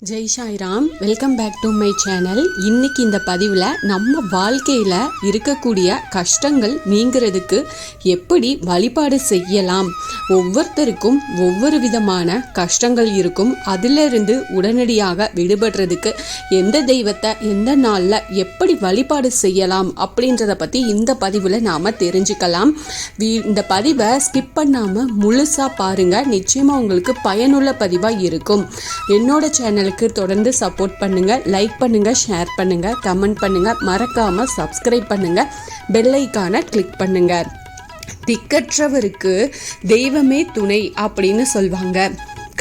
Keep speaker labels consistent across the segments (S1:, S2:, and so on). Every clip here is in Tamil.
S1: Jai Sairam, welcome back to my channel. இன்னைக்கு இந்த பதிவில் நம்ம வாழ்க்கையில் இருக்கக்கூடிய கஷ்டங்கள் நீங்கிறதுக்கு எப்படி வழிபாடு செய்யலாம். ஒவ்வொருத்தருக்கும் ஒவ்வொரு விதமான கஷ்டங்கள் இருக்கும். அதிலிருந்து உடனடியாக விடுபடுறதுக்கு எந்த தெய்வத்தை எந்த நாளில் எப்படி வழிபாடு செய்யலாம் அப்படின்றத பற்றி இந்த பதிவில் நாம் தெரிஞ்சுக்கலாம். இந்த பதிவை ஸ்கிப் பண்ணாமல் முழுசாக பாருங்கள். நிச்சயமாக உங்களுக்கு பயனுள்ள பதிவாக இருக்கும். என்னோட சேனலுக்கு தொடர்ந்து சப்போர்ட் பண்ணுங்க, லைக் பண்ணுங்க, ஷேர் பண்ணுங்க, கமெண்ட் பண்ணுங்க, மறக்காம சப்ஸ்கிரைப் பண்ணுங்க, பெல் ஐகானை கிளிக் பண்ணுங்க. திக்கற்றவருக்கு தெய்வமே துணை அப்படின்னு சொல்வாங்க.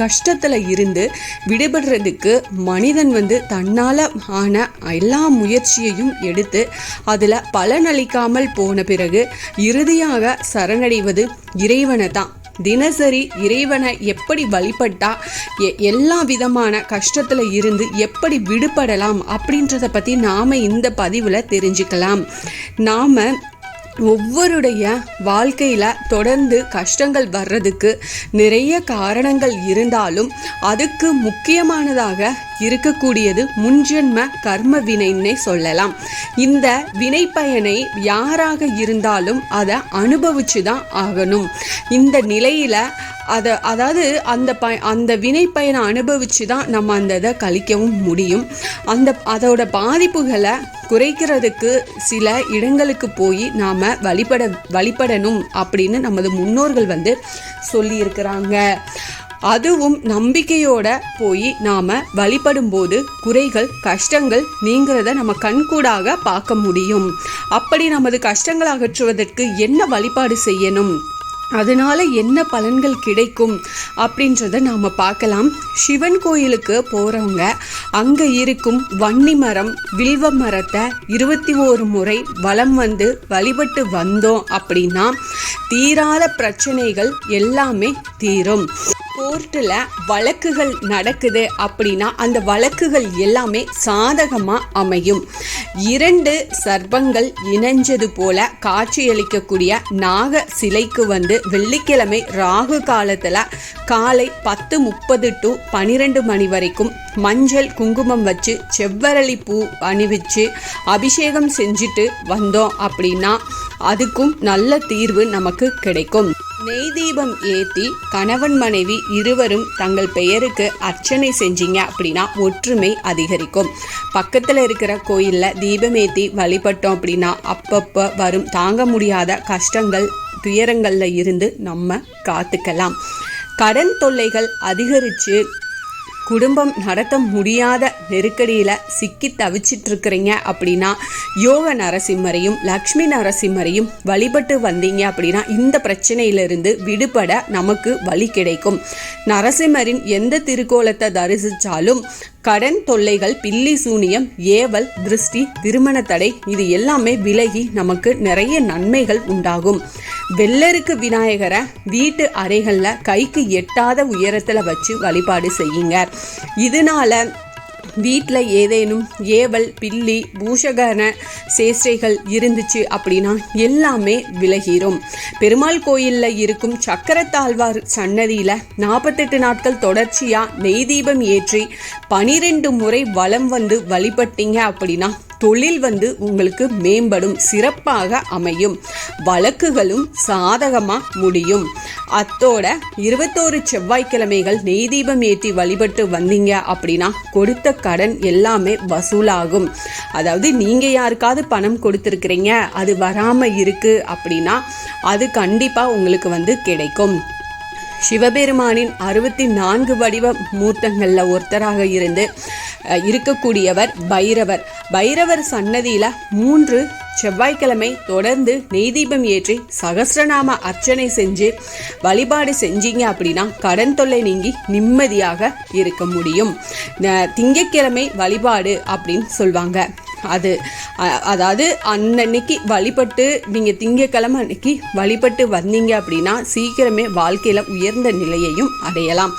S1: கஷ்டத்துல இருந்து விடுபடுறதுக்கு மனிதன் தன்னால் ஆன எல்லா முயற்சியையும் எடுத்து அதில் பலனளிக்காமல் போன பிறகு இறுதியாக சரணடைவது இறைவனை தான். தினசரி இறைவனை எப்படி வழிபட்டா எல்லா விதமான கஷ்டத்துல இருந்து எப்படி விடுபடலாம் அப்படின்றத பத்தி நாம இந்த பதிவுல தெரிஞ்சுக்கலாம். நாம ஒவ்வொருடைய வாழ்க்கையில தொடர்ந்து கஷ்டங்கள் வர்றதுக்கு நிறைய காரணங்கள் இருந்தாலும் அதுக்கு முக்கியமானதாக இருக்கக்கூடியது முன்ஜென்ம கர்ம வினைன்னே சொல்லலாம். இந்த வினை பயனை யாராக இருந்தாலும் அதை அனுபவிச்சு தான் ஆகணும். இந்த நிலையில அதாவது அந்த வினை பயனை அனுபவிச்சு தான் நம்ம அந்த இதை கழிக்கவும் முடியும். அதோட பாதிப்புகளை குறைக்கிறதுக்கு சில இடங்களுக்கு போய் நாம் வழிபடணும் அப்படின்னு நமது முன்னோர்கள் சொல்லி இருக்கிறாங்க. அதுவும் நம்பிக்கையோட போய் நாம் வழிபடும் போது குறைகள் கஷ்டங்கள் நீங்கிறத நம்ம கண்கூடாக பார்க்க முடியும். அப்படி நமது கஷ்டங்கள் அகற்றுவதற்கு என்ன வழிபாடு செய்யணும், அதனால என்ன பலன்கள் கிடைக்கும் அப்படின்றத நாம் பார்க்கலாம். சிவன் கோயிலுக்கு போகிறவங்க அங்கே இருக்கும் வன்னி மரம், வில்வ மரத்தை 21 முறை வலம் வழிபட்டு வந்தோம் அப்படின்னா தீராத பிரச்சனைகள் எல்லாமே தீரும். கோர்ட்டில் வழக்குகள் நடக்குது அப்படின்னா அந்த வழக்குகள் எல்லாமே சாதகமாக அமையும். 2 சர்ப்பங்கள் இணைஞ்சது போல காட்சியளிக்கக்கூடிய நாக சிலைக்கு வெள்ளிக்கிழமை ராகு காலத்தில் காலை 10:30 to 12 மணி வரைக்கும் மஞ்சள் குங்குமம் வச்சு செவ்வரளி பூ அணிவிச்சு அபிஷேகம் செஞ்சுட்டு வந்தோம் அப்படின்னா அதுக்கும் நல்ல தீர்வு நமக்கு கிடைக்கும். நெய் தீபம் ஏற்றி கணவன் மனைவி இருவரும் தங்கள் பெயருக்கு அர்ச்சனை செஞ்சீங்க அப்படின்னா ஒற்றுமை அதிகரிக்கும். பக்கத்தில் இருக்கிற கோயிலில் தீபம் ஏற்றி வழிபட்டோம் அப்படின்னா அப்பப்போ வரும் தாங்க முடியாத கஷ்டங்கள் துயரங்களில் இருந்து நம்ம காத்துக்கலாம். கடன் தொல்லைகள் அதிகரித்து குடும்பம் நடத்த முடியாத நெருக்கடியில் சிக்கி தவிச்சிட்டு இருக்கிறீங்க அப்படின்னா யோக நரசிம்மரையும் லக்ஷ்மி நரசிம்மரையும் வழிபட்டு வந்தீங்க அப்படின்னா இந்த பிரச்சனையிலிருந்து விடுபட நமக்கு வழி கிடைக்கும். நரசிம்மரின் எந்த திருக்கோலத்தை தரிசித்தாலும் கடன் தொல்லைகள், பில்லி சூனியம், ஏவல், திருஷ்டி, திருமண தடை இது எல்லாமே விலகி நமக்கு நிறைய நன்மைகள் உண்டாகும். வெள்ளருக்கு விநாயகரை வீட்டு அறைகளில் கைக்கு எட்டாத உயரத்தில் வச்சு வழிபாடு செய்யுங்க. இதனால வீட்டில் ஏதேனும் ஏவல், பில்லி, பூஷகன சேஷ்டைகள் இருந்துச்சு அப்படின்னா எல்லாமே விலகிரும். பெருமாள் கோயிலில் இருக்கும் சக்கரத்தாழ்வார் சன்னதியில் 48 நாட்கள் தொடர்ச்சியாக நெய் தீபம் ஏற்றி 12 முறை வலம் வழிபட்டீங்க அப்படின்னா தொழில் உங்களுக்கு மேம்படும், சிறப்பாக அமையும், வழக்குகளும் சாதகமாக முடியும். அத்தோட 21 செவ்வாய்க்கிழமைகள் நெய் தீபம் ஏற்றி வழிபட்டு வந்தீங்க அப்படின்னா கொடுத்த கடன் எல்லாமே வசூலாகும். அதாவது நீங்கள் யாருக்காவது பணம் கொடுத்துருக்கிறீங்க, அது வராமல் இருக்கு அப்படின்னா அது கண்டிப்பாக உங்களுக்கு கிடைக்கும். சிவபெருமானின் 64 வடிவ மூர்த்தங்களில் ஒருத்தராக இருக்கக்கூடியவர் பைரவர். பைரவர் சன்னதியில் 3 செவ்வாய்க்கிழமை தொடர்ந்து நெய் தீபம் ஏற்றி சகஸ்ரநாம அர்ச்சனை செஞ்சு வழிபாடு செஞ்சீங்க அப்படின்னா கடன் தொல்லை நீங்கி நிம்மதியாக இருக்க முடியும். திங்கட்கிழமை வழிபாடு அப்படின்னு சொல்லுவாங்க. அதாவது அன்னைக்கு வழிபட்டு நீங்கள் திங்கட்கிழமை அன்னைக்கு வழிபட்டு வந்தீங்க அப்படின்னா சீக்கிரமே வாழ்க்கையில் உயர்ந்த நிலையையும் அடையலாம்.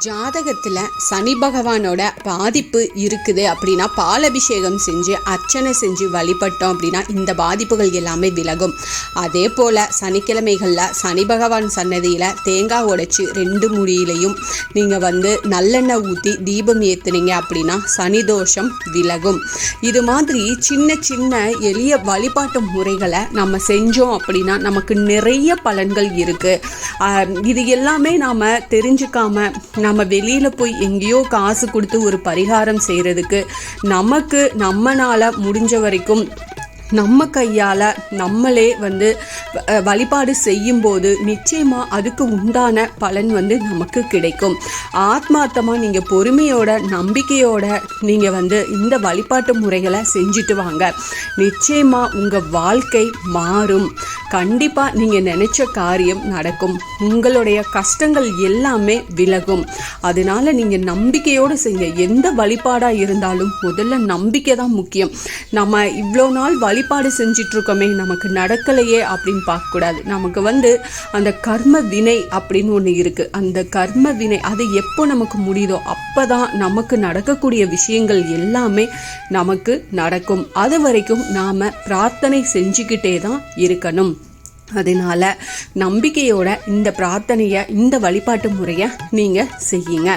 S1: ஜாதகத்தில் சனி பகவானோட பாதிப்பு இருக்குது அப்படின்னா பாலபிஷேகம் செஞ்சு அர்ச்சனை செஞ்சு வழிபட்டோம் அப்படின்னா இந்த பாதிப்புகள் எல்லாமே விலகும். அதே போல் சனிக்கிழமைகளில் சனி பகவான் சன்னதியில் தேங்காய் உடைச்சி 2 முடியிலையும் நீங்கள் நல்லெண்ணெய் ஊற்றி தீபம் ஏற்றுனீங்க அப்படின்னா சனி தோஷம் விலகும். இது மாதிரி சின்ன சின்ன எளிய வழிபாட்டு முறைகளை நம்ம செஞ்சோம் அப்படின்னா நமக்கு நிறைய பலன்கள் இருக்குது. இது எல்லாமே நாம் தெரிஞ்சுக்காம நம்ம வெளியில் போய் எங்கேயோ காசு கொடுத்து ஒரு பரிகாரம் செய்கிறதுக்கு நமக்கு நம்மளால் முடிஞ்ச வரைக்கும் நம்ம கையால் நம்மளே வழிபாடு செய்யும்போது நிச்சயமாக அதுக்கு உண்டான பலன் நமக்கு கிடைக்கும். ஆத்மார்த்தமாக நீங்கள் பொறுமையோட நம்பிக்கையோட நீங்கள் இந்த வழிபாட்டு முறைகளை செஞ்சுட்டு வாங்க. நிச்சயமாக உங்கள் வாழ்க்கை மாறும். கண்டிப்பாக நீங்கள் நினச்ச காரியம் நடக்கும். உங்களுடைய கஷ்டங்கள் எல்லாமே விலகும். அதனால நீங்கள் நம்பிக்கையோடு செய்ய. எந்த வழிபாடாக இருந்தாலும் முதல்ல நம்பிக்கை தான் முக்கியம். நம்ம இவ்வளோ நாள் வழிபாடு செஞ்சிட்ருக்கோமே நமக்கு நடக்கலையே அப்படின்னு பார்க்கக்கூடாது. நமக்கு அந்த கர்ம வினை அப்படின்னு ஒன்று இருக்குது. அந்த கர்ம வினை அது எப்போ நமக்கு முடியுதோ அப்போ தான் நமக்கு நடக்கக்கூடிய விஷயங்கள் எல்லாமே நமக்கு நடக்கும். அது வரைக்கும் நாம் பிரார்த்தனை செஞ்சுக்கிட்டே தான் இருக்கணும். அதனால நம்பிக்கையோட இந்த பிரார்த்தனையை இந்த வழிபாட்டு முறையை நீங்கள் செய்யுங்க.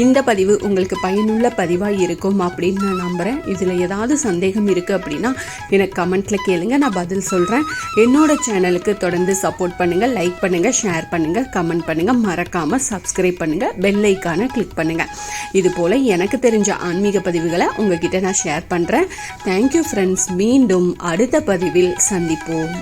S1: இந்த பதிவு உங்களுக்கு பயனுள்ள பதிவாக இருக்கும் அப்படின்னு நான் நம்புகிறேன். இதில் ஏதாவது சந்தேகம் இருக்குது அப்படின்னா எனக்கு கமெண்ட்டில் கேளுங்க, நான் பதில் சொல்கிறேன். என்னோட சேனலுக்கு தொடர்ந்து சப்போர்ட் பண்ணுங்கள், லைக் பண்ணுங்கள், ஷேர் பண்ணுங்கள், கமெண்ட் பண்ணுங்கள், மறக்காமல் சப்ஸ்கிரைப் பண்ணுங்கள், பெல் ஐக்கானை கிளிக் பண்ணுங்கள். இது போல் எனக்கு தெரிஞ்ச ஆன்மீக பதிவுகளை உங்ககிட்ட நான் ஷேர் பண்ணுறேன். Thank you friends. மீண்டும் அடுத்த பதிவில் சந்திப்போம்.